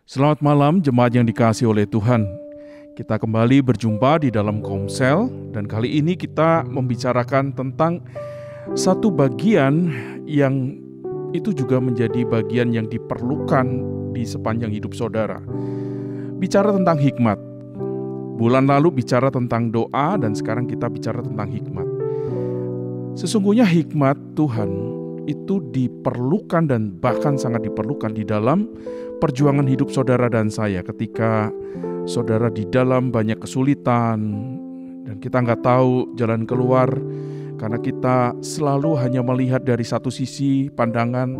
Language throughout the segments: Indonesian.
Selamat malam jemaat yang dikasihi oleh Tuhan. Kita kembali berjumpa di dalam Komsel dan kali ini kita membicarakan tentang satu bagian yang itu juga menjadi bagian yang diperlukan di sepanjang hidup saudara. Bicara tentang hikmat. Bulan lalu bicara tentang doa dan sekarang kita bicara tentang hikmat. Sesungguhnya hikmat Tuhan itu diperlukan dan bahkan sangat diperlukan di dalam perjuangan hidup saudara dan saya ketika saudara di dalam banyak kesulitan dan kita nggak tahu jalan keluar karena kita selalu hanya melihat dari satu sisi pandangan.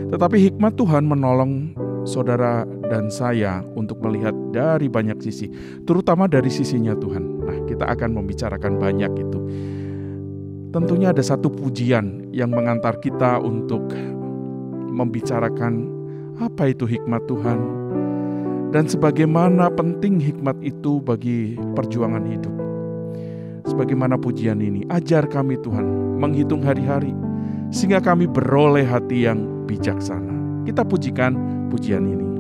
Tetapi hikmat Tuhan menolong saudara dan saya untuk melihat dari banyak sisi, terutama dari sisinya Tuhan. Nah, kita akan membicarakan banyak itu. Tentunya ada satu pujian yang mengantar kita untuk membicarakan apa itu hikmat Tuhan dan sebagaimana penting hikmat itu bagi perjuangan hidup. Sebagaimana pujian ini, ajar kami Tuhan menghitung hari-hari sehingga kami beroleh hati yang bijaksana. Kita pujikan pujian ini.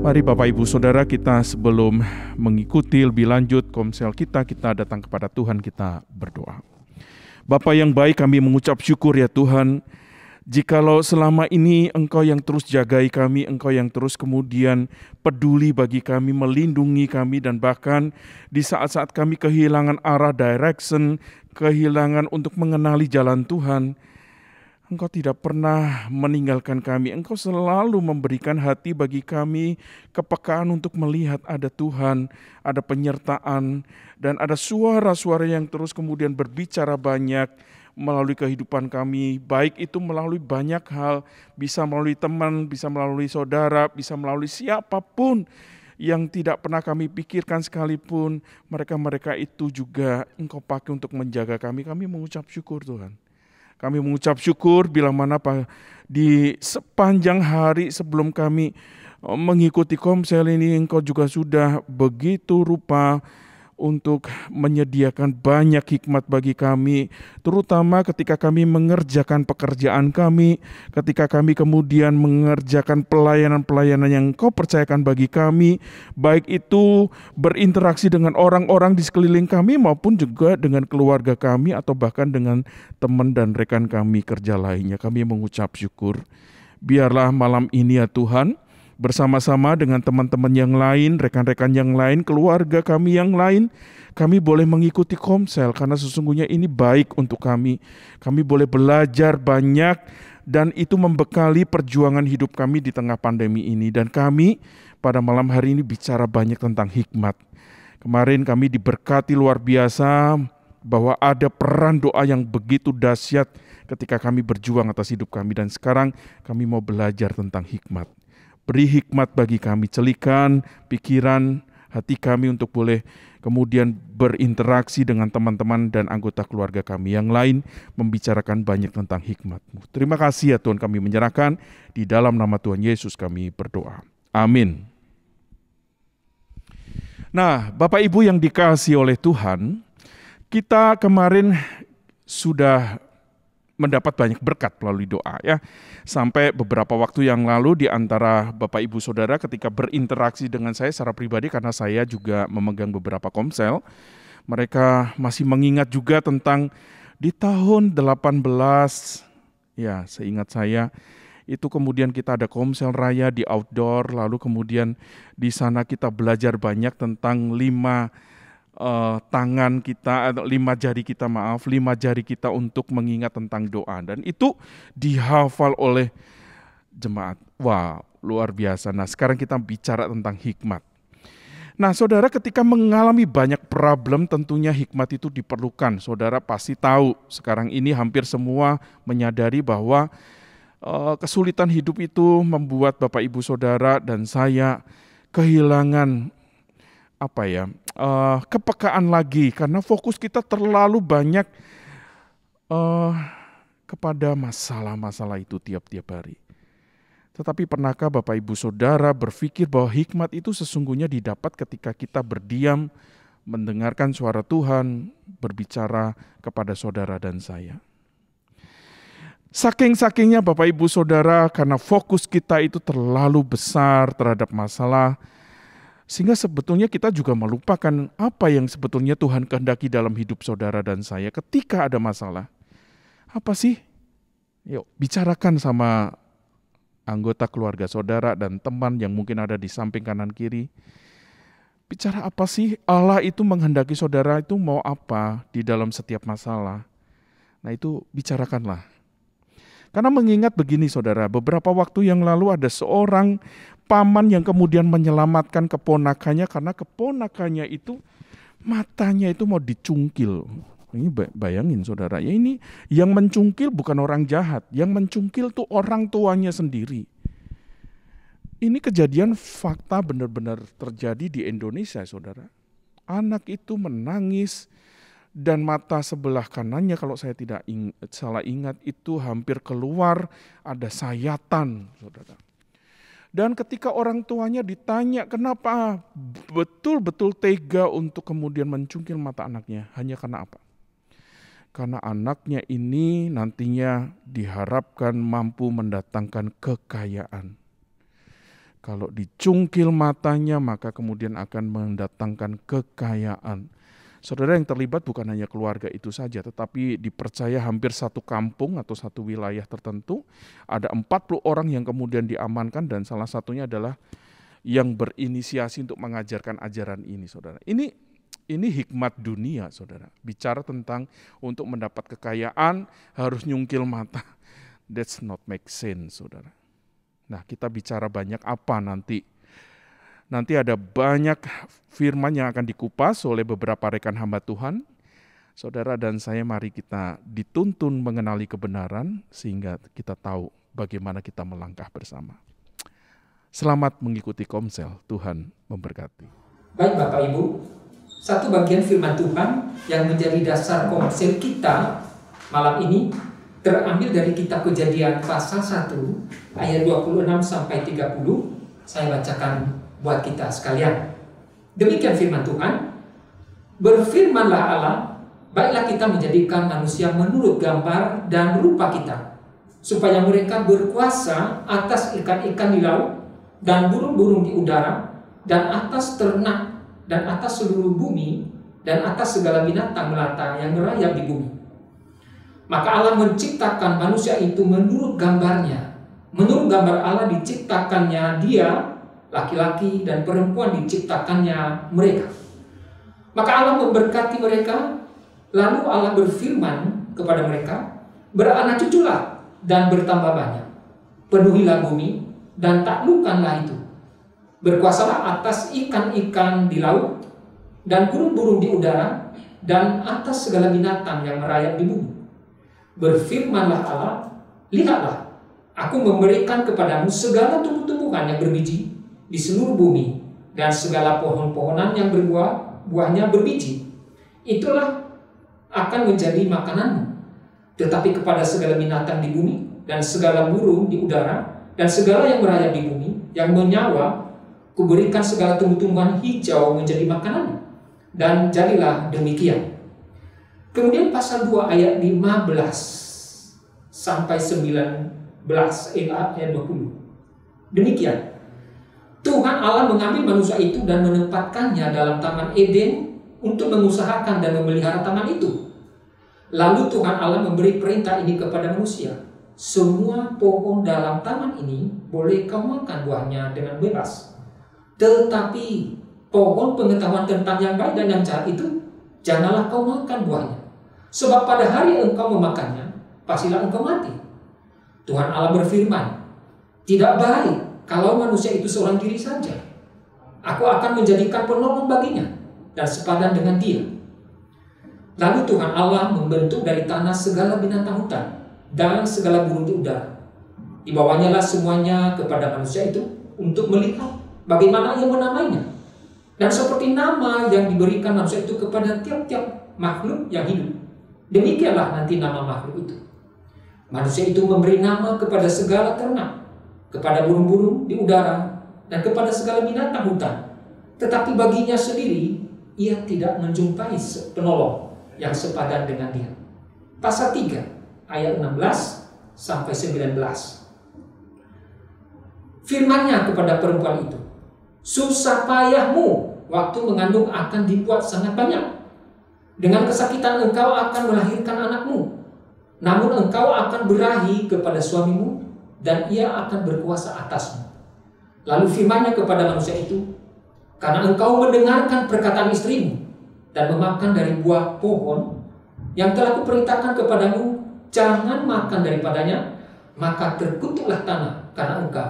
Mari Bapak Ibu Saudara, kita sebelum mengikuti lebih lanjut komsel kita datang kepada Tuhan, kita berdoa. Bapa yang baik, kami mengucap syukur ya Tuhan, jikalau selama ini Engkau yang terus jagai kami, Engkau yang terus kemudian peduli bagi kami, melindungi kami, dan bahkan di saat-saat kami kehilangan arah, direction, kehilangan untuk mengenali jalan Tuhan, Engkau tidak pernah meninggalkan kami. Engkau selalu memberikan hati bagi kami, kepekaan untuk melihat ada Tuhan, ada penyertaan, dan ada suara-suara yang terus kemudian berbicara banyak melalui kehidupan kami. Baik itu melalui banyak hal, bisa melalui teman, bisa melalui saudara, bisa melalui siapapun yang tidak pernah kami pikirkan sekalipun. Mereka-mereka itu juga Engkau pakai untuk menjaga kami. Kami mengucap syukur Tuhan. Kami mengucap syukur bila mana di sepanjang hari sebelum kami mengikuti komsel ini, Engkau juga sudah begitu rupa untuk menyediakan banyak hikmat bagi kami, terutama ketika kami mengerjakan pekerjaan kami, ketika kami kemudian mengerjakan pelayanan-pelayanan yang Kau percayakan bagi kami, baik itu berinteraksi dengan orang-orang di sekeliling kami maupun juga dengan keluarga kami atau bahkan dengan teman dan rekan kami kerja lainnya. Kami mengucap syukur. Biarlah malam ini ya Tuhan, bersama-sama dengan teman-teman yang lain, rekan-rekan yang lain, keluarga kami yang lain, kami boleh mengikuti komsel karena sesungguhnya ini baik untuk kami. Kami boleh belajar banyak dan itu membekali perjuangan hidup kami di tengah pandemi ini. Dan kami pada malam hari ini bicara banyak tentang hikmat. Kemarin kami diberkati luar biasa bahwa ada peran doa yang begitu dahsyat ketika kami berjuang atas hidup kami. Dan sekarang kami mau belajar tentang hikmat. Beri hikmat bagi kami, celikan pikiran hati kami untuk boleh kemudian berinteraksi dengan teman-teman dan anggota keluarga kami yang lain, membicarakan banyak tentang hikmat-Mu. Terima kasih ya Tuhan, kami menyerahkan di dalam nama Tuhan Yesus kami berdoa. Amin. Nah, Bapak Ibu yang dikasihi oleh Tuhan, kita kemarin sudah mendapat banyak berkat melalui doa ya. Sampai beberapa waktu yang lalu di antara Bapak Ibu Saudara ketika berinteraksi dengan saya secara pribadi karena saya juga memegang beberapa komsel, mereka masih mengingat juga tentang di tahun 18, ya seingat saya, itu kemudian kita ada komsel raya di outdoor, lalu kemudian di sana kita belajar banyak tentang 5 jari kita untuk mengingat tentang doa, dan itu dihafal oleh jemaat. Wah, luar biasa. Nah, sekarang kita bicara tentang hikmat. Nah, saudara, ketika mengalami banyak problem, tentunya hikmat itu diperlukan. Saudara pasti tahu, sekarang ini hampir semua menyadari bahwa kesulitan hidup itu membuat Bapak Ibu Saudara dan saya kehilangan kepekaan lagi karena fokus kita terlalu banyak kepada masalah-masalah itu tiap-tiap hari. Tetapi pernahkah Bapak Ibu Saudara berpikir bahwa hikmat itu sesungguhnya didapat ketika kita berdiam, mendengarkan suara Tuhan berbicara kepada saudara dan saya? Saking-sakingnya Bapak Ibu Saudara, karena fokus kita itu terlalu besar terhadap masalah, sehingga sebetulnya kita juga melupakan apa yang sebetulnya Tuhan kehendaki dalam hidup saudara dan saya ketika ada masalah. Apa sih? Yuk, bicarakan sama anggota keluarga saudara dan teman yang mungkin ada di samping kanan kiri. Bicara apa sih Allah itu menghendaki saudara itu mau apa di dalam setiap masalah. Nah, itu bicarakanlah. Karena mengingat begini saudara, beberapa waktu yang lalu ada seorang paman yang kemudian menyelamatkan keponakannya karena keponakannya itu matanya itu mau dicungkil. Ini bayangin saudara, ya ini yang mencungkil bukan orang jahat, yang mencungkil tuh orang tuanya sendiri. Ini kejadian fakta benar-benar terjadi di Indonesia saudara. Anak itu menangis, dan mata sebelah kanannya kalau saya tidak salah ingat itu hampir keluar, ada sayatan saudara. Dan ketika orang tuanya ditanya kenapa betul-betul tega untuk kemudian mencungkil mata anaknya, hanya karena apa? Karena anaknya ini nantinya diharapkan mampu mendatangkan kekayaan. Kalau dicungkil matanya, maka kemudian akan mendatangkan kekayaan. Saudara, yang terlibat bukan hanya keluarga itu saja, tetapi dipercaya hampir satu kampung atau satu wilayah tertentu, ada 40 orang yang kemudian diamankan, dan salah satunya adalah yang berinisiasi untuk mengajarkan ajaran ini, saudara. Ini hikmat dunia, saudara. Bicara tentang untuk mendapat kekayaan harus nyungkil mata. That's not make sense, saudara. Nah, kita bicara banyak apa nanti? Nanti ada banyak firman yang akan dikupas oleh beberapa rekan hamba Tuhan. Saudara dan saya, mari kita dituntun mengenali kebenaran sehingga kita tahu bagaimana kita melangkah bersama. Selamat mengikuti Komsel, Tuhan memberkati. Baik Bapak Ibu, satu bagian firman Tuhan yang menjadi dasar Komsel kita malam ini terambil dari kitab Kejadian pasal 1 ayat 26 sampai 30. Saya bacakan buat kita sekalian. Demikian firman Tuhan. Berfirmanlah Allah, baiklah kita menjadikan manusia menurut gambar dan rupa kita, supaya mereka berkuasa atas ikan-ikan di laut dan burung-burung di udara, dan atas ternak, dan atas seluruh bumi, dan atas segala binatang melata yang merayap di bumi. Maka Allah menciptakan manusia itu menurut gambarnya. Menurut gambar Allah diciptakannya dia, laki-laki dan perempuan diciptakannya mereka. Maka Allah memberkati mereka, lalu Allah berfirman kepada mereka, beranak cuculah dan bertambah banyak, penuhilah bumi dan taklukkanlah itu. Berkuasalah atas ikan-ikan di laut dan burung-burung di udara dan atas segala binatang yang merayap di bumi. Berfirmanlah Allah, lihatlah, aku memberikan kepadamu segala tumbuh-tumbuhan yang berbiji di seluruh bumi dan segala pohon-pohonan yang berbuah, buahnya berbiji. Itulah akan menjadi makananmu. Tetapi kepada segala binatang di bumi dan segala burung di udara dan segala yang merayap di bumi yang menyawa, kuberikan segala tumbuh-tumbuhan hijau menjadi makananmu. Dan jadilah demikian. Kemudian pasal 2 ayat 15 sampai 19 ayat 20. Demikian. Tuhan Allah mengambil manusia itu dan menempatkannya dalam Taman Eden untuk mengusahakan dan memelihara taman itu. Lalu Tuhan Allah memberi perintah ini kepada manusia. Semua pohon dalam taman ini boleh kau makan buahnya dengan bebas. Tetapi pohon pengetahuan tentang yang baik dan yang jahat itu janganlah kau makan buahnya. Sebab pada hari engkau memakannya, pastilah engkau mati. Tuhan Allah berfirman, tidak baik kalau manusia itu seorang diri saja. Aku akan menjadikan penolong baginya dan sepadan dengan dia. Lalu Tuhan Allah membentuk dari tanah segala binatang hutan dan segala burung di udara. Dibawanya lah semuanya kepada manusia itu untuk melihat bagaimana ia menamainya. Dan seperti nama yang diberikan manusia itu kepada tiap-tiap makhluk yang hidup, demikianlah nanti nama makhluk itu. Manusia itu memberi nama kepada segala ternak, kepada burung-burung di udara, dan kepada segala binatang hutan. Tetapi baginya sendiri, ia tidak menjumpai penolong yang sepadan dengan dia. Pasal 3, ayat 16 sampai 19. Firman-Nya kepada perempuan itu, susah payahmu waktu mengandung akan dibuat sangat banyak. Dengan kesakitan engkau akan melahirkan anakmu. Namun engkau akan berahi kepada suamimu, dan ia akan berkuasa atasmu. Lalu firman-Nya kepada manusia itu, karena engkau mendengarkan perkataan istrimu, dan memakan dari buah pohon yang telah kuperintahkan kepadamu, jangan makan daripadanya, maka terkutuklah tanah karena engkau.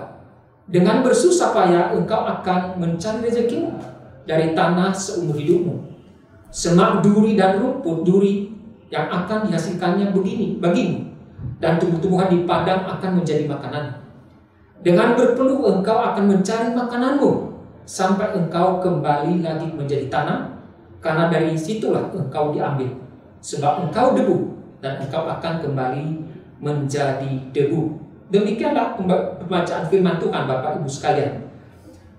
Dengan bersusah payah engkau akan mencari rezekimu dari tanah seumur hidupmu. Semak duri dan rumput duri yang akan dihasilkannya begini bagimu, dan tumbuh-tumbuhan di padang akan menjadi makanan. Dengan berpeluh engkau akan mencari makananmu sampai engkau kembali lagi menjadi tanah, karena dari situlah engkau diambil. Sebab engkau debu, dan engkau akan kembali menjadi debu. Demikianlah pembacaan firman Tuhan, Bapak Ibu sekalian.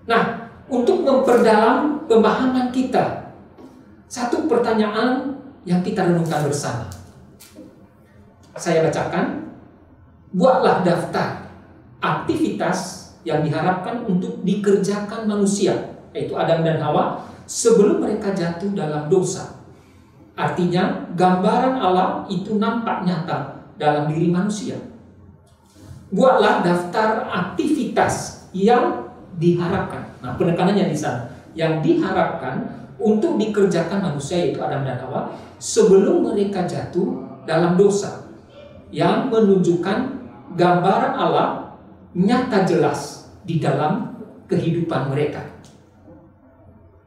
Nah, untuk memperdalam pemahaman kita, satu pertanyaan yang kita renungkan bersama. Saya bacakan, buatlah daftar aktivitas yang diharapkan untuk dikerjakan manusia, yaitu Adam dan Hawa, sebelum mereka jatuh dalam dosa. Artinya, gambaran Allah itu nampak nyata dalam diri manusia. Buatlah daftar aktivitas yang diharapkan. Nah, penekanannya di sana. Yang diharapkan untuk dikerjakan manusia, yaitu Adam dan Hawa, sebelum mereka jatuh dalam dosa, yang menunjukkan gambaran Allah nyata jelas di dalam kehidupan mereka.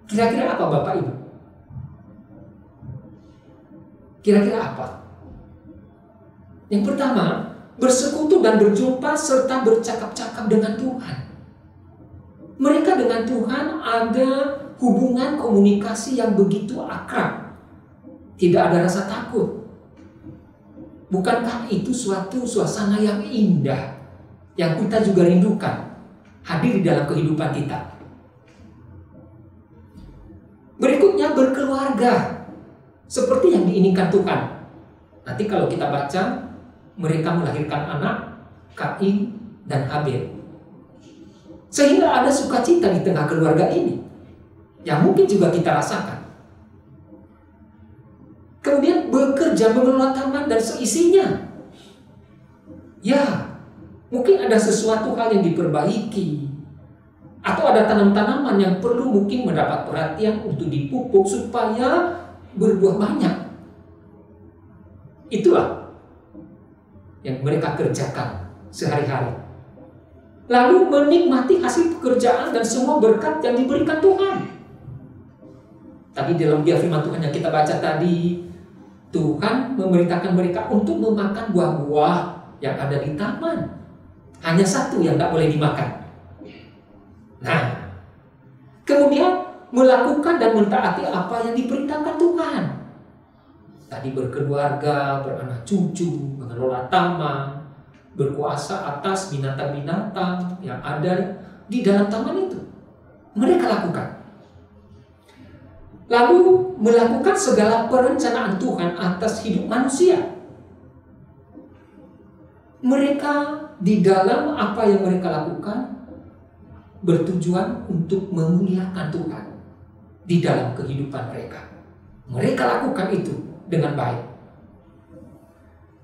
Kira-kira apa Bapak Ibu? Kira-kira apa? Yang pertama, bersekutu dan berjumpa serta bercakap-cakap dengan Tuhan. Mereka dengan Tuhan ada hubungan komunikasi yang begitu akrab. Tidak ada rasa takut. Bukankah itu suatu suasana yang indah, yang kita juga rindukan hadir di dalam kehidupan kita? Berikutnya, berkeluarga seperti yang diinginkan Tuhan. Nanti kalau kita baca, mereka melahirkan anak, Kain dan Habel. Sehingga ada sukacita di tengah keluarga ini, yang mungkin juga kita rasakan. Kemudian bekerja mengelola taman dan seisinya. Ya, mungkin ada sesuatu hal yang diperbaiki, atau ada tanam-tanaman yang perlu mungkin mendapat perhatian untuk dipupuk supaya berbuah banyak. Itulah yang mereka kerjakan sehari-hari. Lalu menikmati hasil pekerjaan dan semua berkat yang diberikan Tuhan. Tadi dalam firman Tuhan yang kita baca tadi, Tuhan memerintahkan mereka untuk memakan buah-buah yang ada di taman. Hanya satu yang tidak boleh dimakan. Nah, kemudian melakukan dan mentaati apa yang diperintahkan Tuhan. Tadi berkeluarga, beranak cucu, mengelola taman, berkuasa atas binatang-binatang yang ada di dalam taman itu. Mereka lakukan. Lalu melakukan segala perencanaan Tuhan atas hidup manusia. Mereka di dalam apa yang mereka lakukan bertujuan untuk memuliakan Tuhan di dalam kehidupan mereka. Mereka lakukan itu dengan baik.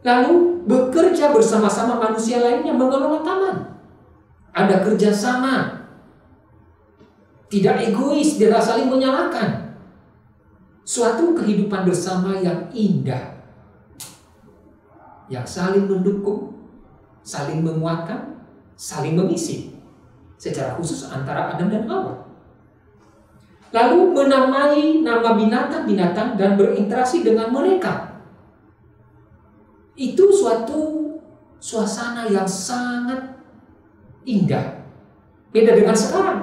Lalu bekerja bersama-sama manusia lainnya mengelola taman. Ada kerjasama. Tidak egois dan saling menyalahkan. Suatu kehidupan bersama yang indah. Yang saling mendukung, saling menguatkan, saling mengisi. Secara khusus antara Adam dan Hawa. Lalu menamai nama binatang-binatang dan berinteraksi dengan mereka. Itu suatu suasana yang sangat indah. Beda dengan sekarang.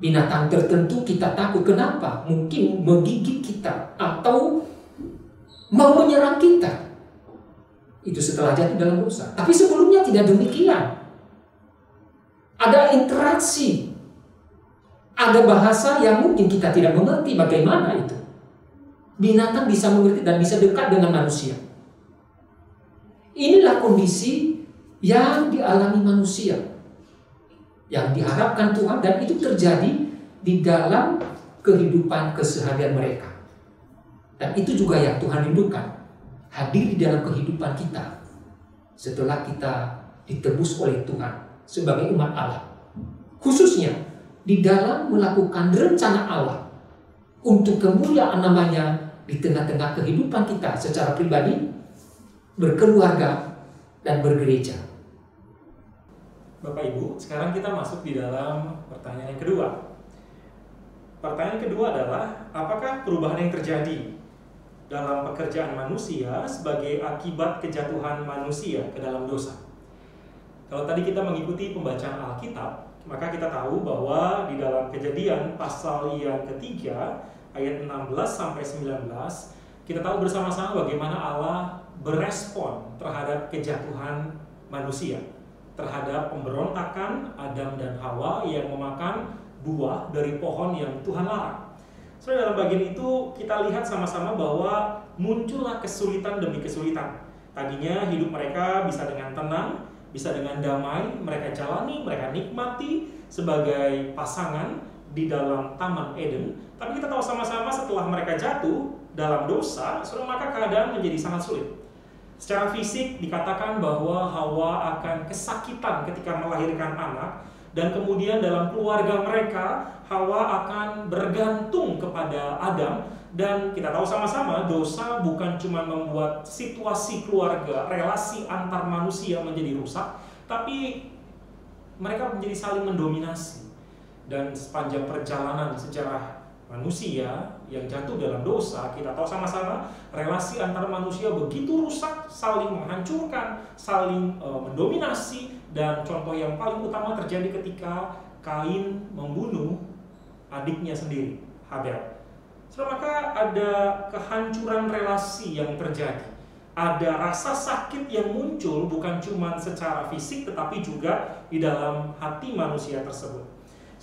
Binatang tertentu kita takut. Kenapa? Mungkin menggigit kita atau mau menyerang kita. Itu setelah jatuh dalam dosa. Tapi sebelumnya tidak demikian. Ada interaksi. Ada bahasa yang mungkin kita tidak mengerti bagaimana itu. Binatang bisa mengerti dan bisa dekat dengan manusia. Inilah kondisi yang dialami manusia, yang diharapkan Tuhan, dan itu terjadi di dalam kehidupan keseharian mereka. Dan itu juga yang Tuhan rindukan, hadir di dalam kehidupan kita setelah kita ditebus oleh Tuhan sebagai umat Allah. Khususnya di dalam melakukan rencana Allah untuk kemuliaan namanya di tengah-tengah kehidupan kita secara pribadi, berkeluarga, dan bergereja. Bapak Ibu, sekarang kita masuk di dalam pertanyaan yang kedua. Pertanyaan kedua adalah, apakah perubahan yang terjadi dalam pekerjaan manusia sebagai akibat kejatuhan manusia ke dalam dosa? Kalau tadi kita mengikuti pembacaan Alkitab, maka kita tahu bahwa di dalam Kejadian pasal yang ketiga, ayat 16-19, kita tahu bersama-sama bagaimana Allah berespon terhadap kejatuhan manusia, terhadap pemberontakan Adam dan Hawa yang memakan buah dari pohon yang Tuhan larang. So, dalam bagian itu kita lihat sama-sama bahwa muncullah kesulitan demi kesulitan. Tadinya hidup mereka bisa dengan tenang, bisa dengan damai mereka jalani, mereka nikmati sebagai pasangan di dalam Taman Eden. Tapi kita tahu sama-sama setelah mereka jatuh dalam dosa, maka keadaan menjadi sangat sulit. Secara fisik dikatakan bahwa Hawa akan kesakitan ketika melahirkan anak, dan kemudian dalam keluarga mereka Hawa akan bergantung kepada Adam. Dan kita tahu sama-sama dosa bukan cuma membuat situasi keluarga, relasi antar manusia menjadi rusak, tapi mereka menjadi saling mendominasi. Dan sepanjang perjalanan sejarah manusia yang jatuh dalam dosa, kita tahu sama-sama relasi antar manusia begitu rusak, saling menghancurkan, saling mendominasi. Dan contoh yang paling utama terjadi ketika Kain membunuh adiknya sendiri, Habel. Maka ada kehancuran relasi yang terjadi. Ada rasa sakit yang muncul bukan cuma secara fisik tetapi juga di dalam hati manusia tersebut.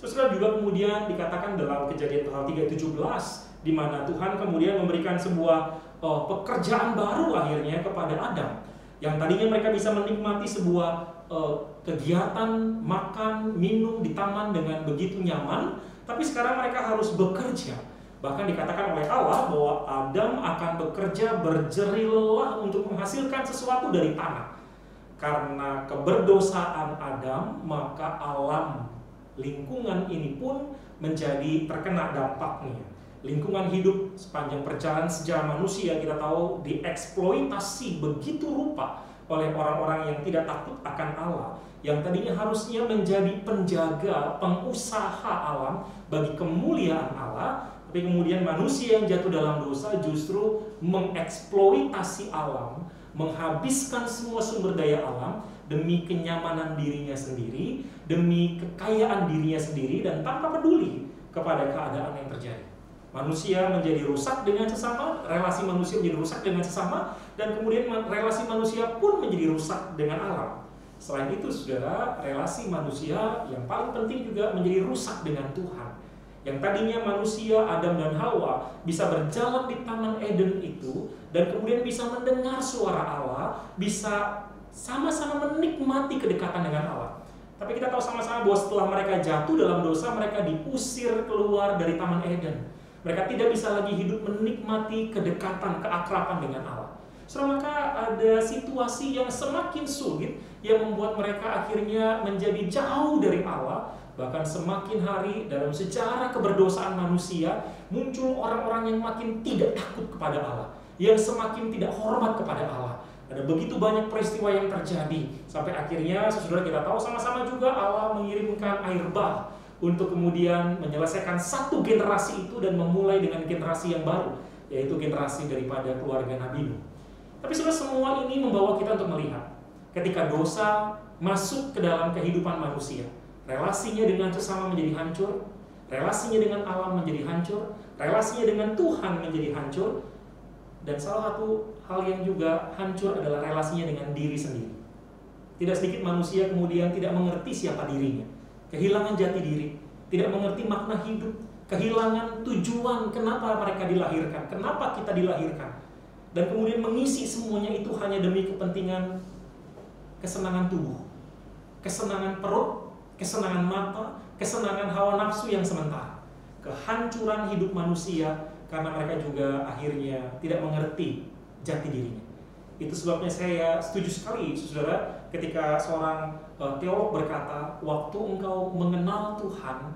Saudara, juga kemudian dikatakan dalam Kejadian pasal 3:17 di mana Tuhan kemudian memberikan sebuah pekerjaan baru akhirnya kepada Adam. Yang tadinya mereka bisa menikmati sebuah kegiatan makan, minum di taman dengan begitu nyaman, tapi sekarang mereka harus bekerja. Bahkan dikatakan oleh Allah bahwa Adam akan bekerja berjerih lelah untuk menghasilkan sesuatu dari tanah. Karena keberdosaan Adam, maka alam lingkungan ini pun menjadi terkena dampaknya. Lingkungan hidup sepanjang perjalanan sejarah manusia kita tahu dieksploitasi begitu rupa oleh orang-orang yang tidak takut akan Allah, yang tadinya harusnya menjadi penjaga, pengusaha alam bagi kemuliaan Allah. Tapi kemudian manusia yang jatuh dalam dosa justru mengeksploitasi alam, menghabiskan semua sumber daya alam demi kenyamanan dirinya sendiri, demi kekayaan dirinya sendiri, dan tanpa peduli kepada keadaan yang terjadi. Manusia menjadi rusak dengan sesama, relasi manusia menjadi rusak dengan sesama, dan kemudian relasi manusia pun menjadi rusak dengan alam. Selain itu, saudara, relasi manusia yang paling penting juga menjadi rusak dengan Tuhan. Yang tadinya manusia, Adam dan Hawa, bisa berjalan di Taman Eden itu, dan kemudian bisa mendengar suara Allah, bisa sama-sama menikmati kedekatan dengan Allah. Tapi kita tahu sama-sama bahwa setelah mereka jatuh dalam dosa, mereka diusir keluar dari Taman Eden. Mereka tidak bisa lagi hidup menikmati kedekatan, keakraban dengan Allah. Maka ada situasi yang semakin sulit yang membuat mereka akhirnya menjadi jauh dari Allah. Bahkan semakin hari dalam sejarah keberdosaan manusia muncul orang-orang yang makin tidak takut kepada Allah, yang semakin tidak hormat kepada Allah. Ada begitu banyak peristiwa yang terjadi sampai akhirnya saudara kita tahu sama-sama juga Allah mengirimkan air bah untuk kemudian menyelesaikan satu generasi itu dan memulai dengan generasi yang baru, yaitu generasi daripada keluarga Nabi Nuh. Tapi saudara, semua ini membawa kita untuk melihat ketika dosa masuk ke dalam kehidupan manusia, relasinya dengan sesama menjadi hancur, relasinya dengan alam menjadi hancur, relasinya dengan Tuhan menjadi hancur, dan salah satu hal yang juga hancur adalah relasinya dengan diri sendiri. Tidak sedikit manusia kemudian tidak mengerti siapa dirinya, kehilangan jati diri, tidak mengerti makna hidup, kehilangan tujuan kenapa mereka dilahirkan, kenapa kita dilahirkan, dan kemudian mengisi semuanya itu hanya demi kepentingan kesenangan tubuh, kesenangan perut, kesenangan mata, kesenangan hawa nafsu yang sementara. Kehancuran hidup manusia karena mereka juga akhirnya tidak mengerti jati dirinya. Itu sebabnya saya setuju sekali, saudara, ketika seorang teolog berkata, waktu engkau mengenal Tuhan,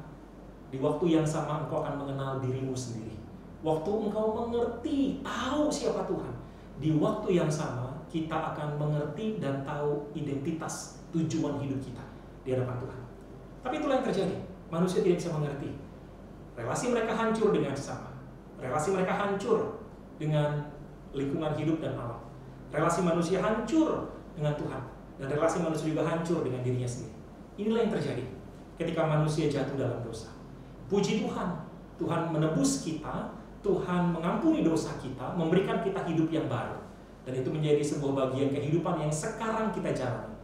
di waktu yang sama engkau akan mengenal dirimu sendiri. Waktu engkau mengerti, tahu siapa Tuhan, di waktu yang sama kita akan mengerti dan tahu identitas tujuan hidup kita di hadapan Tuhan. Tapi itulah yang terjadi. Manusia tidak bisa mengerti. Relasi mereka hancur dengan sesama. Relasi mereka hancur dengan lingkungan hidup dan alam. Relasi manusia hancur dengan Tuhan. Dan relasi manusia juga hancur dengan dirinya sendiri. Inilah yang terjadi ketika manusia jatuh dalam dosa. Puji Tuhan, Tuhan menebus kita, Tuhan mengampuni dosa kita, memberikan kita hidup yang baru. Dan itu menjadi sebuah bagian kehidupan yang sekarang kita jalani.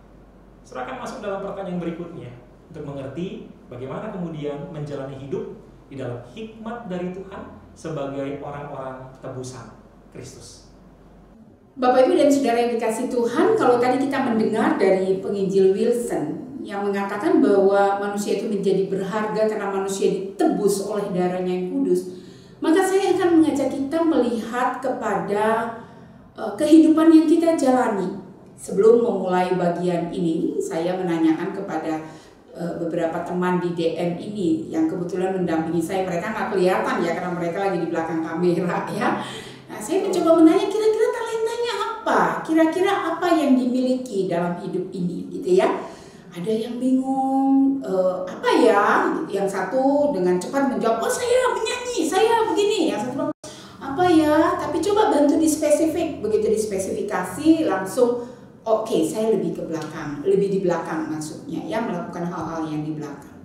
Serahkan masuk dalam pertanyaan berikutnya untuk mengerti bagaimana kemudian menjalani hidup di dalam hikmat dari Tuhan sebagai orang-orang tebusan Kristus. Bapak Ibu dan Saudara yang dikasih Tuhan, kalau tadi kita mendengar dari penginjil Wilson yang mengatakan bahwa manusia itu menjadi berharga karena manusia ditebus oleh darahnya yang kudus, maka saya akan mengajak kita melihat kepada kehidupan yang kita jalani. Sebelum memulai bagian ini, saya menanyakan kepada beberapa teman di DM ini yang kebetulan mendampingi saya. Mereka nggak kelihatan ya karena mereka lagi di belakang kamera ya. Nah, saya mencoba menanya kira-kira talentanya apa? Kira-kira apa yang dimiliki dalam hidup ini gitu ya. Ada yang bingung, apa ya? Yang satu dengan cepat menjawab, oh saya menyanyi, saya begini. Yang satu apa ya? Tapi coba bantu dispesifik. Begitu dispesifikasi langsung, oke, saya lebih ke belakang, lebih di belakang maksudnya ya, melakukan hal-hal yang di belakang.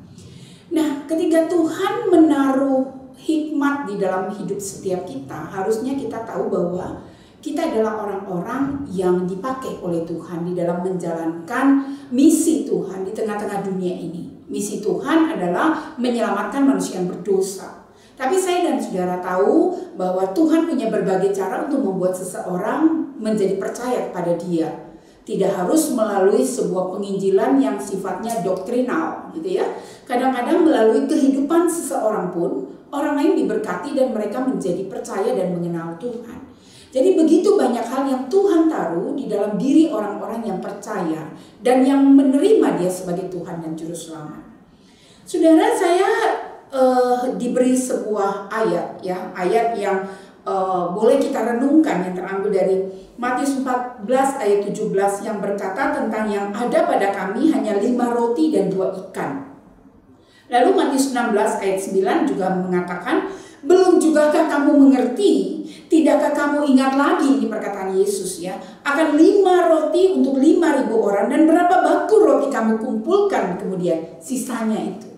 Nah, ketika Tuhan menaruh hikmat di dalam hidup setiap kita, harusnya kita tahu bahwa kita adalah orang-orang yang dipakai oleh Tuhan di dalam menjalankan misi Tuhan di tengah-tengah dunia ini. Misi Tuhan adalah menyelamatkan manusia yang berdosa. Tapi saya dan saudara tahu bahwa Tuhan punya berbagai cara untuk membuat seseorang menjadi percaya kepada Dia. Tidak harus melalui sebuah penginjilan yang sifatnya doktrinal gitu ya. Kadang-kadang melalui kehidupan seseorang pun orang lain diberkati dan mereka menjadi percaya dan mengenal Tuhan. Jadi begitu banyak hal yang Tuhan taruh di dalam diri orang-orang yang percaya dan yang menerima Dia sebagai Tuhan dan Juru Selamat. Saudara, saya diberi sebuah ayat ya, ayat yang boleh kita renungkan yang terambil dari Matius 14 ayat 17 yang berkata tentang yang ada pada kami hanya 5 roti dan 2 ikan. Lalu Matius 16 ayat 9 juga mengatakan, belum jugakah kamu mengerti? Tidakkah kamu ingat lagi, ini perkataan Yesus ya, akan 5 roti untuk 5.000 orang dan berapa baku roti kamu kumpulkan kemudian sisanya itu.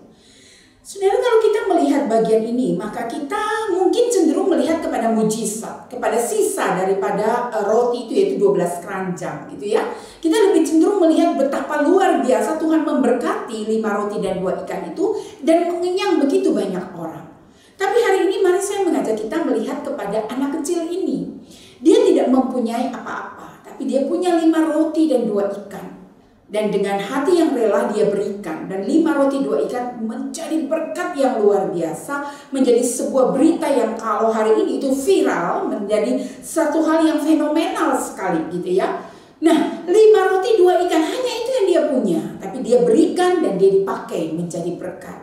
Saudara, kalau kita melihat bagian ini, maka kita mungkin cenderung melihat kepada mujizat, kepada sisa daripada roti itu, yaitu 12 keranjang gitu ya. Kita lebih cenderung melihat betapa luar biasa Tuhan memberkati 5 roti dan 2 ikan itu dan mengenyang begitu banyak orang. Tapi hari ini mari saya mengajak kita melihat kepada anak kecil ini. Dia tidak mempunyai apa-apa, tapi dia punya 5 roti dan 2 ikan. Dan dengan hati yang rela dia berikan. Dan 5 roti 2 ikan menjadi berkat yang luar biasa. Menjadi sebuah berita yang kalau hari ini itu viral. Menjadi satu hal yang fenomenal sekali gitu ya. Nah, 5 roti 2 ikan hanya itu yang dia punya. Tapi dia berikan dan dia dipakai menjadi berkat.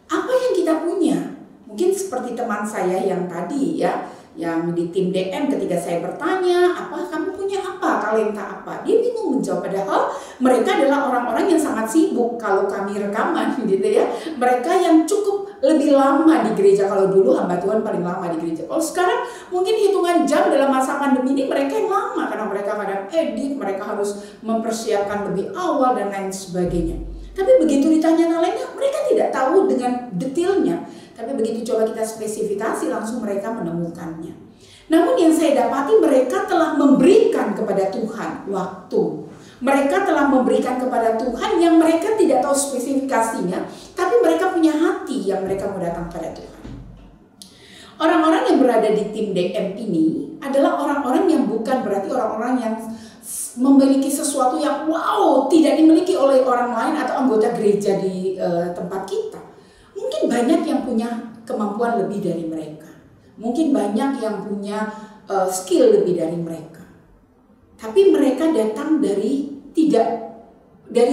Apa yang kita punya? Mungkin seperti teman saya yang tadi ya. Yang di tim DM ketika saya bertanya, apa kamu punya apa, talenta apa? Dia bingung menjawab, padahal mereka adalah orang-orang yang sangat sibuk kalau kami rekaman gitu ya. Mereka yang cukup lebih lama di gereja. Kalau dulu hamba Tuhan paling lama di gereja. Kalau sekarang mungkin hitungan jam dalam masa pandemi ini mereka yang lama. Karena mereka kadang edit, mereka harus mempersiapkan lebih awal dan lain sebagainya. Tapi begitu ditanya talenta, mereka tidak tahu dengan detailnya. Tapi begitu coba kita spesifikasi, langsung mereka menemukannya. Namun yang saya dapati, mereka telah memberikan kepada Tuhan waktu. Mereka telah memberikan kepada Tuhan yang mereka tidak tahu spesifikasinya, tapi mereka punya hati yang mereka mau datang kepada Tuhan. Orang-orang yang berada di tim DM ini adalah orang-orang yang bukan berarti orang-orang yang memiliki sesuatu yang wow, tidak dimiliki oleh orang lain atau anggota gereja di tempat kita. Mungkin banyak yang punya kemampuan lebih dari mereka. Mungkin banyak yang punya skill lebih dari mereka. Tapi mereka datang dari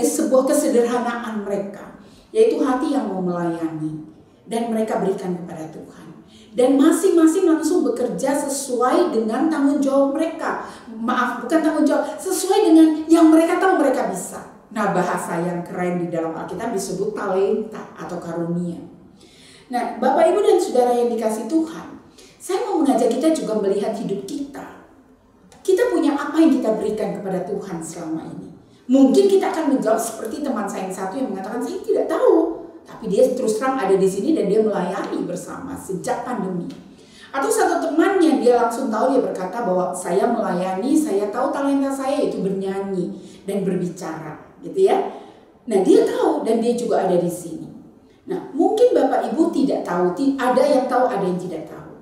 sebuah kesederhanaan mereka, yaitu hati yang mau melayani, dan mereka berikan kepada Tuhan. Dan masing-masing langsung bekerja sesuai dengan tanggung jawab mereka. Maaf, bukan tanggung jawab, sesuai dengan yang mereka tahu mereka bisa. Nah, bahasa yang keren di dalam Alkitab disebut talenta atau karunia. Nah, Bapak, Ibu, dan Saudara yang dikasih Tuhan, saya mau mengajak kita juga melihat hidup kita. Kita punya apa yang kita berikan kepada Tuhan selama ini. Mungkin kita akan menjawab seperti teman saya yang satu yang mengatakan, saya tidak tahu. Tapi dia terus terang ada di sini dan dia melayani bersama sejak pandemi. Atau satu teman yang dia langsung tahu, dia berkata bahwa saya melayani, saya tahu talenta saya itu bernyanyi dan berbicara. Gitu ya. Nah, dia tahu dan dia juga ada di sini. Nah, mungkin Bapak Ibu tidak tahu, ada yang tahu, ada yang tidak tahu.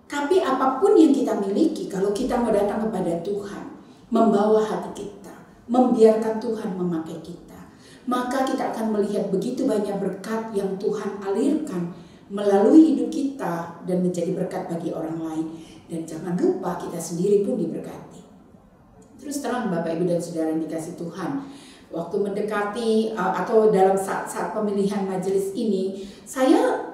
Tapi apapun yang kita miliki, kalau kita mau datang kepada Tuhan, membawa hati kita, membiarkan Tuhan memakai kita, maka kita akan melihat begitu banyak berkat yang Tuhan alirkan melalui hidup kita dan menjadi berkat bagi orang lain. Dan jangan lupa kita sendiri pun diberkati. Terus terang Bapak Ibu dan Saudara yang dikasih Tuhan, waktu mendekati atau dalam saat-saat pemilihan majelis ini, saya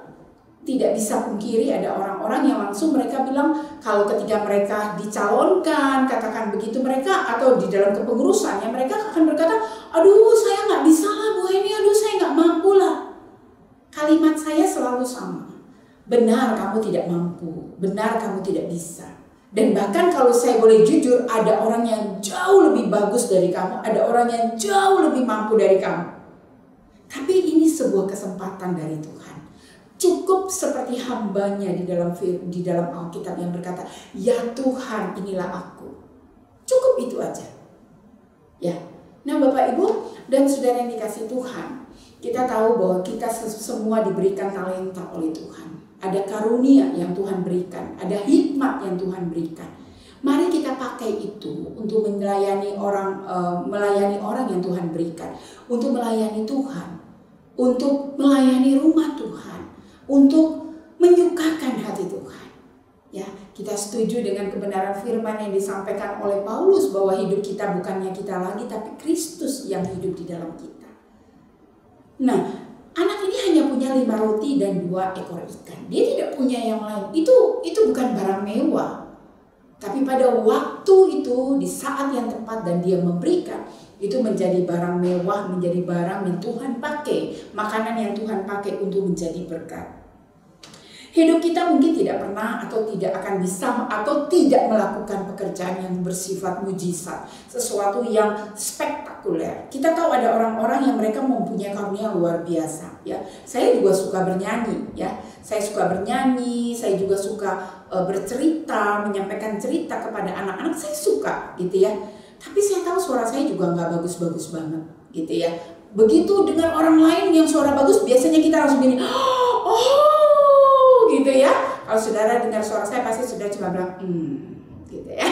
tidak bisa pungkiri ada orang-orang yang langsung mereka bilang kalau ketika mereka dicalonkan, katakan begitu mereka, atau di dalam kepengurusannya mereka akan berkata, aduh saya nggak bisa lah Bu Heni, aduh saya nggak mampu lah. Kalimat saya selalu sama, benar kamu tidak mampu, benar kamu tidak bisa. Dan bahkan kalau saya boleh jujur, ada orang yang jauh lebih bagus dari kamu, ada orang yang jauh lebih mampu dari kamu. Tapi ini sebuah kesempatan dari Tuhan. Cukup seperti hambanya di dalam Alkitab yang berkata, ya Tuhan inilah aku. Cukup itu aja. Ya. Nah Bapak Ibu dan Saudara yang dikasih Tuhan, kita tahu bahwa kita semua diberikan talenta oleh Tuhan. Ada karunia yang Tuhan berikan, ada hikmat yang Tuhan berikan. Mari kita pakai itu untuk melayani orang yang Tuhan berikan, untuk melayani Tuhan, untuk melayani rumah Tuhan, untuk menyukakan hati Tuhan. Ya, kita setuju dengan kebenaran firman yang disampaikan oleh Paulus bahwa hidup kita bukannya kita lagi, tapi Kristus yang hidup di dalam kita. Nah, anak ini hanya punya 5 roti dan 2 ekor ikan. Dia tidak punya yang lain. Itu bukan barang mewah. Tapi pada waktu itu, di saat yang tepat dan dia memberikan, itu menjadi barang mewah, menjadi barang yang Tuhan pakai, makanan yang Tuhan pakai untuk menjadi berkat. Hidup kita mungkin tidak pernah atau tidak akan bisa atau tidak melakukan pekerjaan yang bersifat mujizat, sesuatu yang spektakuler. Kita tahu ada orang-orang yang mereka mempunyai karunia luar biasa. Ya, saya juga suka bernyanyi. Ya, saya suka bernyanyi. Saya juga suka bercerita, menyampaikan cerita kepada anak-anak. Saya suka, gitu ya. Tapi saya tahu suara saya juga nggak bagus-bagus banget, gitu ya. Begitu dengan orang lain yang suara bagus, biasanya kita langsung gini, gitu ya. Kalau saudara dengar suara saya pasti sudah cuma bilang gitu ya.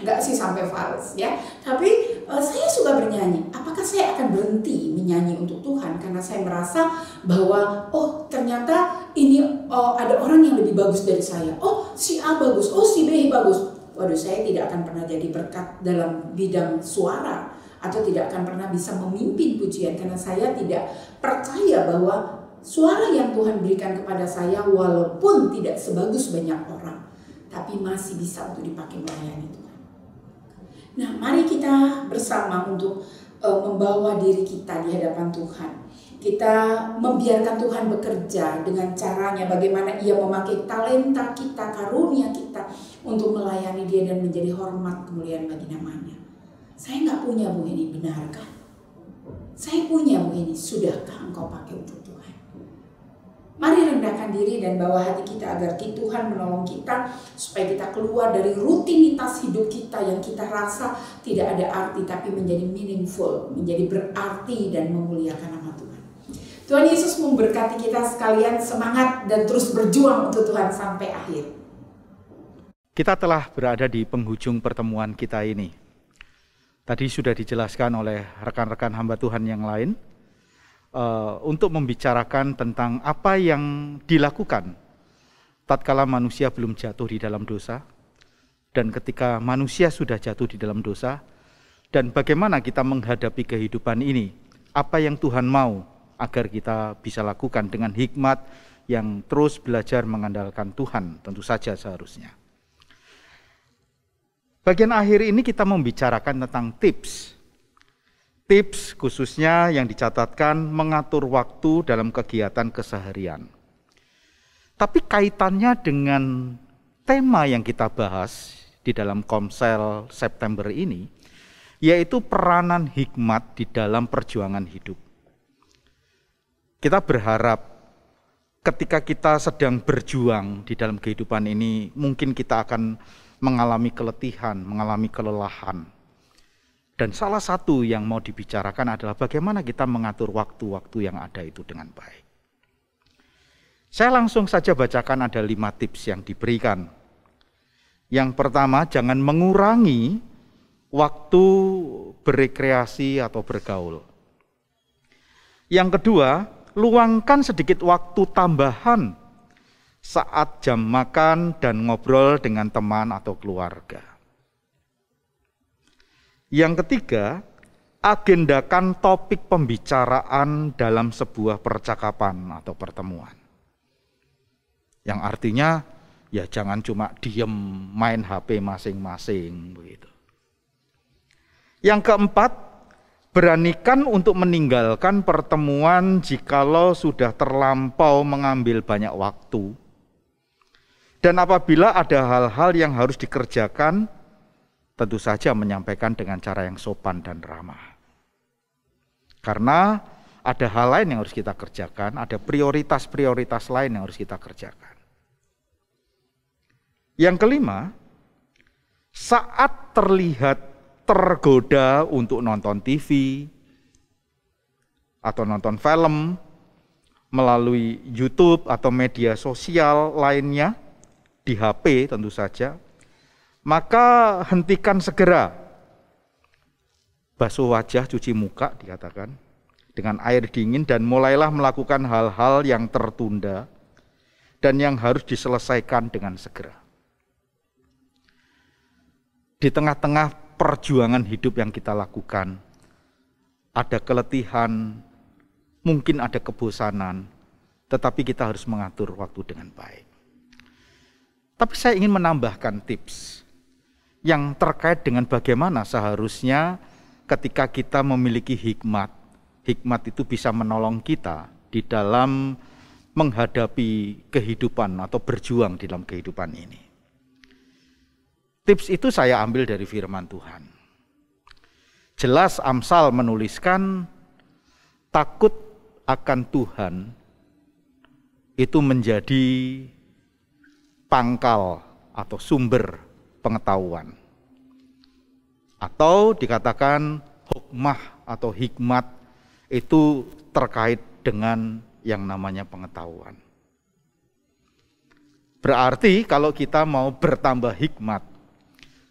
Enggak sih sampai fals ya. Tapi saya suka bernyanyi. Apakah saya akan berhenti menyanyi untuk Tuhan karena saya merasa bahwa ternyata ini ada orang yang lebih bagus dari saya. Si A bagus, si B bagus. Waduh, saya tidak akan pernah jadi berkat dalam bidang suara atau tidak akan pernah bisa memimpin pujian karena saya tidak percaya bahwa suara yang Tuhan berikan kepada saya walaupun tidak sebagus banyak orang, tapi masih bisa untuk dipakai melayani Tuhan. Nah, mari kita bersama untuk membawa diri kita di hadapan Tuhan. Kita membiarkan Tuhan bekerja dengan caranya bagaimana Ia memakai talenta kita, karunia kita untuk melayani Dia dan menjadi hormat kemuliaan bagi namanya. Saya nggak punya Bu Heni, benarkah? Saya punya Bu Heni, sudahkah engkau pakai untuk Tuhan? Mari rendahkan diri dan bawa hati kita agar Tuhan menolong kita supaya kita keluar dari rutinitas hidup kita yang kita rasa tidak ada arti tapi menjadi meaningful, menjadi berarti dan memuliakan nama Tuhan. Tuhan Yesus memberkati kita sekalian, semangat dan terus berjuang untuk Tuhan sampai akhir. Kita telah berada di penghujung pertemuan kita ini. Tadi sudah dijelaskan oleh rekan-rekan hamba Tuhan yang lain untuk membicarakan tentang apa yang dilakukan tatkala manusia belum jatuh di dalam dosa dan ketika manusia sudah jatuh di dalam dosa dan bagaimana kita menghadapi kehidupan ini, apa yang Tuhan mau agar kita bisa lakukan dengan hikmat yang terus belajar mengandalkan Tuhan, tentu saja seharusnya. Bagian akhir ini kita membicarakan tentang tips. Tips khususnya yang dicatatkan mengatur waktu dalam kegiatan keseharian. Tapi kaitannya dengan tema yang kita bahas di dalam Komsel September ini, yaitu peranan hikmat di dalam perjuangan hidup. Kita berharap ketika kita sedang berjuang di dalam kehidupan ini, mungkin kita akan mengalami keletihan, mengalami kelelahan. Dan salah satu yang mau dibicarakan adalah bagaimana kita mengatur waktu-waktu yang ada itu dengan baik. Saya langsung saja bacakan ada 5 tips yang diberikan. Yang pertama, jangan mengurangi waktu berekreasi atau bergaul. Yang kedua, luangkan sedikit waktu tambahan saat jam makan dan ngobrol dengan teman atau keluarga. Yang ketiga, agendakan topik pembicaraan dalam sebuah percakapan atau pertemuan. Yang artinya, ya jangan cuma diem main HP masing-masing begitu. Yang keempat, beranikan untuk meninggalkan pertemuan jikalau sudah terlampau mengambil banyak waktu. Dan apabila ada hal-hal yang harus dikerjakan, tentu saja menyampaikan dengan cara yang sopan dan ramah. Karena ada hal lain yang harus kita kerjakan, ada prioritas-prioritas lain yang harus kita kerjakan. Yang kelima, saat terlihat tergoda untuk nonton TV atau nonton film melalui YouTube atau media sosial lainnya, di HP tentu saja, maka hentikan segera. Basuh wajah, cuci muka dikatakan, dengan air dingin dan mulailah melakukan hal-hal yang tertunda dan yang harus diselesaikan dengan segera. Di tengah-tengah perjuangan hidup yang kita lakukan, ada keletihan, mungkin ada kebosanan, tetapi kita harus mengatur waktu dengan baik. Tapi saya ingin menambahkan tips yang terkait dengan bagaimana seharusnya ketika kita memiliki hikmat, hikmat itu bisa menolong kita di dalam menghadapi kehidupan atau berjuang di dalam kehidupan ini. Tips itu saya ambil dari firman Tuhan. Jelas Amsal menuliskan takut akan Tuhan itu menjadi pangkal atau sumber pengetahuan. Atau dikatakan hikmah atau hikmat itu terkait dengan yang namanya pengetahuan. Berarti kalau kita mau bertambah hikmat,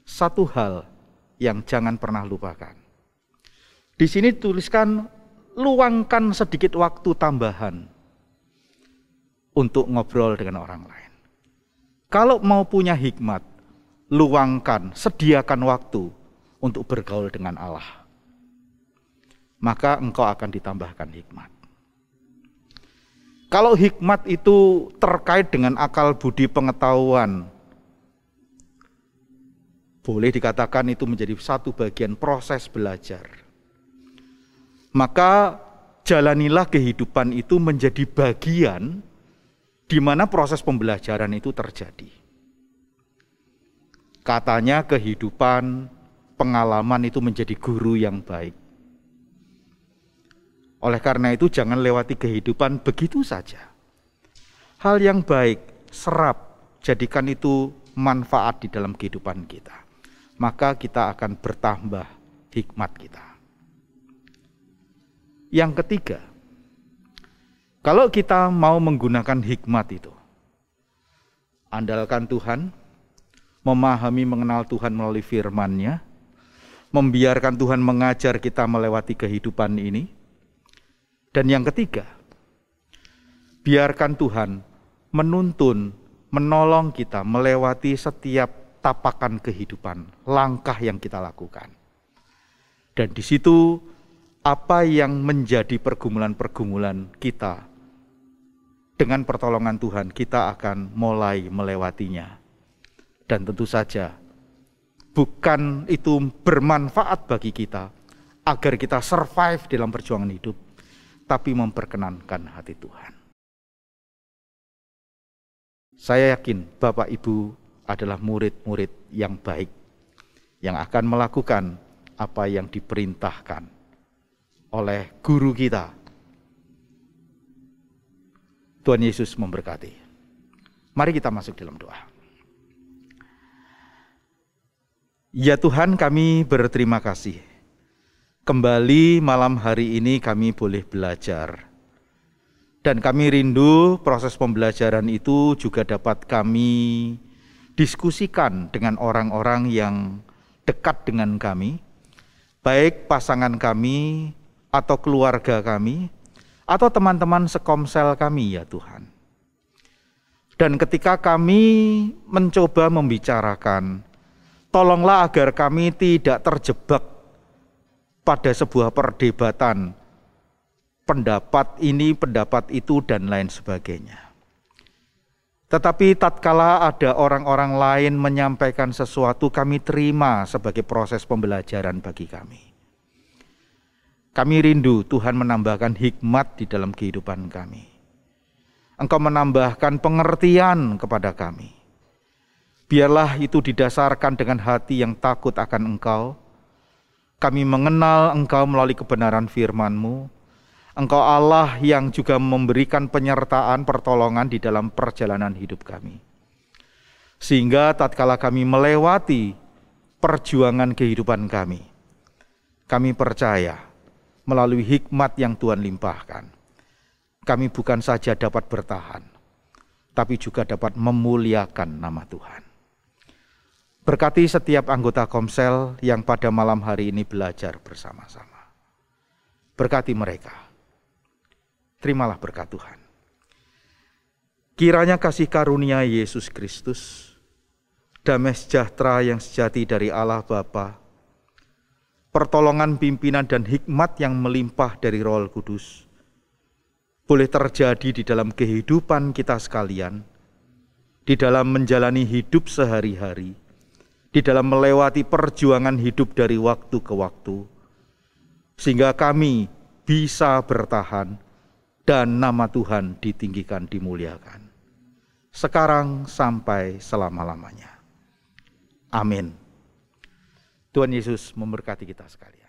satu hal yang jangan pernah lupakan. Di sini tuliskan luangkan sedikit waktu tambahan untuk ngobrol dengan orang lain. Kalau mau punya hikmat, luangkan, sediakan waktu untuk bergaul dengan Allah. Maka engkau akan ditambahkan hikmat. Kalau hikmat itu terkait dengan akal budi pengetahuan, boleh dikatakan itu menjadi satu bagian proses belajar. Maka jalanilah kehidupan itu menjadi bagian di mana proses pembelajaran itu terjadi. Katanya kehidupan, pengalaman itu menjadi guru yang baik. Oleh karena itu jangan lewati kehidupan begitu saja. Hal yang baik, serap, jadikan itu manfaat di dalam kehidupan kita. Maka kita akan bertambah hikmat kita. Yang ketiga, kalau kita mau menggunakan hikmat itu, andalkan Tuhan, memahami mengenal Tuhan melalui firman-Nya, membiarkan Tuhan mengajar kita melewati kehidupan ini. Dan yang ketiga, biarkan Tuhan menuntun, menolong kita melewati setiap tapakan kehidupan, langkah yang kita lakukan. Dan di situ apa yang menjadi pergumulan-pergumulan kita, dengan pertolongan Tuhan kita akan mulai melewatinya. Dan tentu saja bukan itu bermanfaat bagi kita agar kita survive dalam perjuangan hidup, tapi memperkenankan hati Tuhan. Saya yakin Bapak Ibu adalah murid-murid yang baik, yang akan melakukan apa yang diperintahkan oleh guru kita. Tuhan Yesus memberkati. Mari kita masuk dalam doa. Ya Tuhan, kami berterima kasih. Kembali malam hari ini kami boleh belajar. Dan kami rindu proses pembelajaran itu juga dapat kami diskusikan dengan orang-orang yang dekat dengan kami, baik pasangan kami atau keluarga kami, atau teman-teman sekomsel kami ya Tuhan. Dan ketika kami mencoba membicarakan, tolonglah agar kami tidak terjebak pada sebuah perdebatan, pendapat ini, pendapat itu, dan lain sebagainya. Tetapi tatkala ada orang-orang lain menyampaikan sesuatu, kami terima sebagai proses pembelajaran bagi kami. Kami rindu Tuhan menambahkan hikmat di dalam kehidupan kami. Engkau menambahkan pengertian kepada kami. Biarlah itu didasarkan dengan hati yang takut akan Engkau. Kami mengenal Engkau melalui kebenaran firman-Mu. Engkau Allah yang juga memberikan penyertaan pertolongan di dalam perjalanan hidup kami. Sehingga tatkala kami melewati perjuangan kehidupan kami percaya melalui hikmat yang Tuhan limpahkan, kami bukan saja dapat bertahan, tapi juga dapat memuliakan nama Tuhan. Berkati setiap anggota Komsel yang pada malam hari ini belajar bersama-sama. Berkati mereka. Terimalah berkat Tuhan. Kiranya kasih karunia Yesus Kristus, damai sejahtera yang sejati dari Allah Bapa, pertolongan pimpinan dan hikmat yang melimpah dari Roh Kudus, boleh terjadi di dalam kehidupan kita sekalian, di dalam menjalani hidup sehari-hari, di dalam melewati perjuangan hidup dari waktu ke waktu, sehingga kami bisa bertahan dan nama Tuhan ditinggikan, dimuliakan, sekarang sampai selama-lamanya. Amin. Tuhan Yesus memberkati kita sekalian.